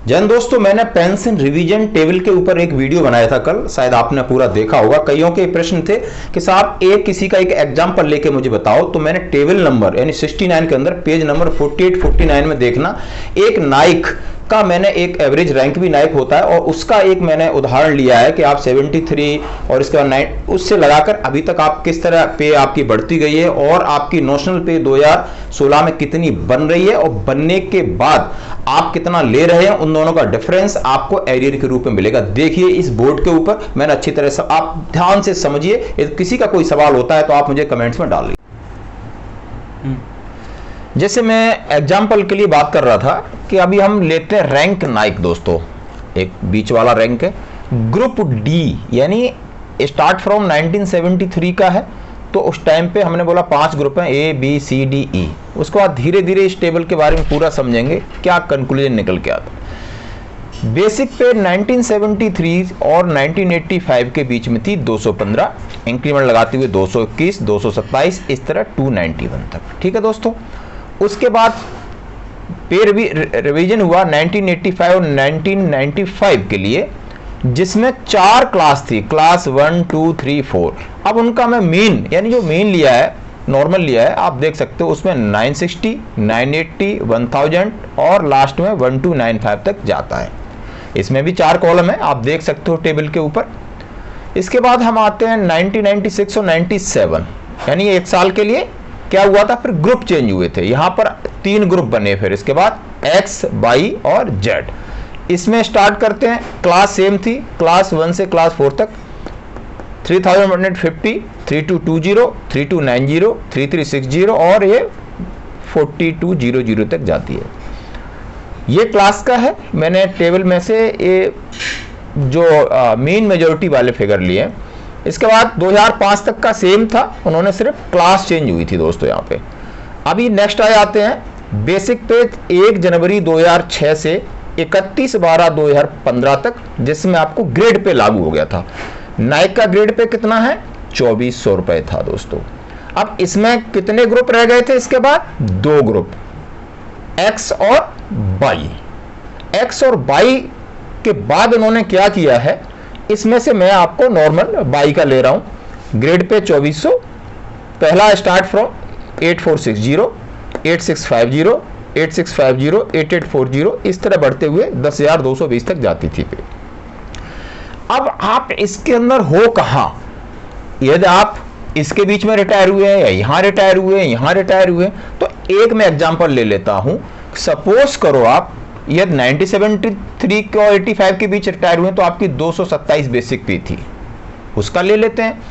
जैन दोस्तों, मैंने pension revision table के ऊपर एक वीडियो बनाया था कल, शायद आपने पूरा देखा होगा। कईयों के प्रश्न थे कि साहब किसी का एक एग्जांपल लेके मुझे बताओ। तो मैंने टेबल नंबर यानी 69 के अंदर पेज नंबर 48 49 में देखना, एक नाइक का मैंने एक एवरेज रैंक भी नाइक होता है और उसका एक मैंने उदाहरण लिया है कि आप 73 और इसके बाद 9 उससे लगाकर अभी तक आप किस तरह पे आपकी बढ़ती गई है और आपकी नोशनल पे 2016 में कितनी बन रही है और बनने के बाद आप कितना ले रहे हैं, उन दोनों का डिफरेंस आपको एरियर के रूप में मिलेगा। देखिए इस बोर्ड के ऊपर मैंने अच्छी तरह से, आप ध्यान से समझिए। यदि किसी का कोई सवाल होता है तो आप मुझे कमेंट्स में डालिए। जैसे मैं एग्जाम्पल के लिए बात कर रहा था कि अभी हम लेते हैं रैंक नाइक दोस्तों, एक बीच वाला रैंक है, ग्रुप डी यानी स्टार्ट फ्रॉम 1973 का है। तो उस टाइम पे हमने बोला 5 ग्रुप हैं, A B C D E. उसके बाद धीरे धीरे इस टेबल के बारे में पूरा समझेंगे क्या कंक्लूजन निकल के आता। बेसिक पे 1973 और 1985 के बीच में थी 215, इंक्रीमेंट लगाते हुए 221, 227, इस तरह 291 तक। ठीक है दोस्तों। उसके बाद पे रिवीजन हुआ 1985 और 1995 के लिए, जिसमें 4 क्लास थी, क्लास 1 2 3 4। अब उनका मैं मीन यानी जो मीन लिया है, नॉर्मल लिया है, आप देख सकते हो उसमें 960, 980, 1000 और लास्ट में 1295 तक जाता है। इसमें भी 4 कॉलम है, आप देख सकते हो टेबल के ऊपर। इसके बाद हम आते हैं 1996 और 97 यानी 1 साल के लिए क्या हुआ था, फिर ग्रुप चेंज हुए थे। यहां पर 3 ग्रुप बने, फिर इसके बाद एक्स, वाई और जेड। इसमें स्टार्ट करते हैं, क्लास सेम थी, क्लास 1 से क्लास 4 तक 3150, 3220, 3290, 3360 और ये 4200 तक जाती है। ये क्लास का है। मैंने टेबल में से ये जो मेन मेजॉरिटी वाले फिगर लिए। इसके बाद 2005 तक का सेम था, उन्होंने सिर्फ क्लास चेंज हुई थी दोस्तों यहाँ पे। अभी नेक्स्ट आ जाते हैं बेसिक पे 1 जनवरी 2006 से 31/12/2015 तक, जिसमें आपको ग्रेड पे लागू हो गया था। नाइक का ग्रेड पे कितना है, 2400 रुपए था दोस्तों। अब इसमें कितने ग्रुप रह गए थे, इसके बाद 2 ग्रुप, एक्स और वाई। एक्स और वाई के बाद उन्होंने क्या किया है, इसमें से मैं आपको नॉर्मल वाई का ले रहा हूं। ग्रेड पे 2400, पहला स्टार्ट फ्रॉम 8460, 8650, 8650, 8840, इस तरह बढ़ते हुए 10,220 तक जाती थी। अब आप इसके अंदर हो कहां, यदि आप इसके बीच में रिटायर हुए हैं या यहां रिटायर हुए हैं, यहां रिटायर हुए हैं, तो एक मैं एग्जांपल ले लेता हूं। सपोज करो आप यदि 1973 और 85 के बीच रिटायर हुए तो आपकी 227 बेसिक पे थी, उसका ले लेते हैं।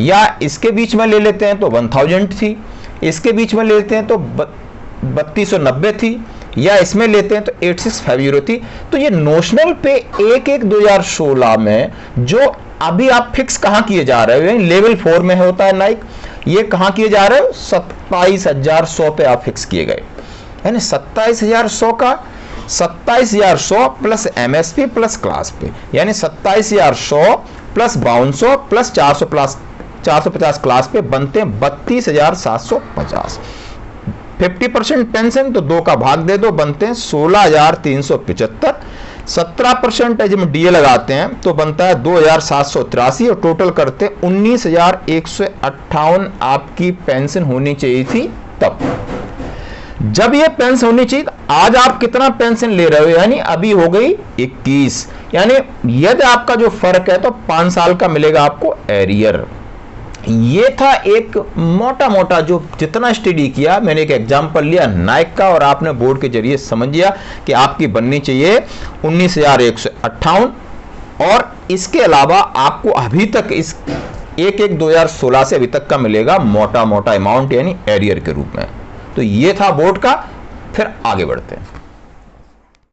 या इसके बीच में ले लेते हैं तो 1000 थी, इसके बीच में लेते हैं तो 3290 थी, या इसमें लेते हैं तो 8650 थी। तो ये नोशनल पे 1/1/2016 में जो अभी आप फिक्स कहां किए जा रहे हो, लेवल 4 में होता है नाइक, ये कहां किए जा रहे हो, 27100 पे आप फिक्स किए गए। यानी 27100 का 27100 प्लस एमएसपी प्लस क्लास पे, यानी 27100 प्लस 5200 प्लस 450 क्लास पे बनते हैं 32,750। 50% पेंशन तो 2 का भाग दे दो, बनते हैं 16,375। 17% में डीए लगाते हैं तो बनता है 2,783 और टोटल करते 19,158 आपकी पेंशन होनी चाहिए थी तब। जब ये पेंशन होनी चाहिए, आज आप कितना पेंशन ले रहे हो, यानी अभी हो गई 21। यानी यदि आपका जो फर्क है तो 5 साल का मिलेगा आपको एरियर। ये था एक मोटा मोटा जो जितना स्टडी किया, मैंने एक एग्जांपल लिया नाइक का और आपने बोर्ड के जरिए समझ लिया कि आपकी बननी चाहिए 19,158। और इसके अलावा आपको अभी तक इस 1/1/2016 से अभी तक का मिलेगा मोटा मोटा अमाउंट यानी एरियर के रूप में। तो ये था बोर्ड का। फिर आगे बढ़ते हैं।